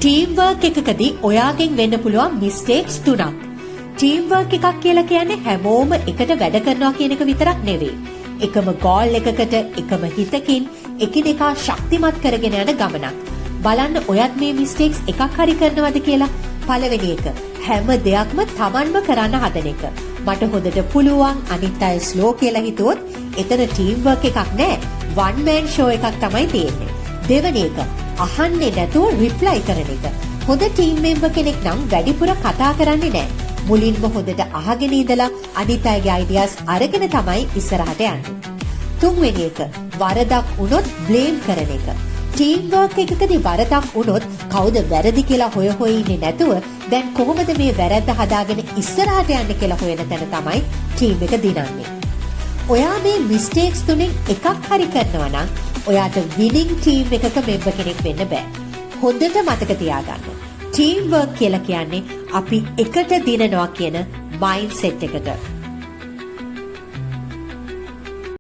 Team work එකකදී ඔයාගෙන් වෙන්න පුළුවන් mistakes 3ක්. ටීම් වර්ක් එකක් කියලා කියන්නේ හැමෝම එකට වැඩ කරනවා කියන එක විතරක් නෙවෙයි. එකම ගෝල් එකකට එකම හිතකින් එකිනෙකා ශක්තිමත් කරගෙන යන ගමනක්. බලන්න ඔයත් මේ මිස්ටේක්ස් එකක් හරි කරනවද කියලා. පළවෙනි එක හැම දෙයක්ම Tamanම කරන්න හදන එක. මට හොඳට පුළුවන් අනිත් අය ස්ලෝ කියලා හිතුවොත් එතන ටීම් වර්ක් එකක් නෑ. වන් මෑන් ෂෝ එකක් තමයි තියෙන්නේ. දෙවෙනි එක අහන්නේ නැතුව රිප්ලයි කරන එක. හොඳ ටීම් මෙම්බර් කෙනෙක් නම් වැඩිපුර කතා කරන්නේ නෑ. මුලින්ම හොඳට අහගෙන ඉඳලා අනිත් අයගේ අයිඩියාස් අරගෙන තමයි ඉස්සරහට යන්නේ. තුන්වෙනි එක වරදක් වුණොත් බ්ලේම් කරන එක. ටීම් වර්ක් එකකදී වරදක් වුණොත් කවුද වැරදි කියලා හොය ඉන්නේ නැතුව දැන් කොහොමද මේ වැරද්ද හදාගෙන ඉස්සරහට යන්නේ කියලා හොයන තැන තමයි ටීම් එක දිනන්නේ. ඔයා මේ මිස්ටේක්ස් තුනෙන් එකක් හරි කරනවා නම් ඔයාට විනිං ටීම් එකක මෙම්බර් කෙනෙක් වෙන්න බෑ. හොඳට මතක තියාගන්න. ටීම් වර්ක් කියලා කියන්නේ අපි එකට දිනනවා කියන මයින්ඩ්සෙට් එකට.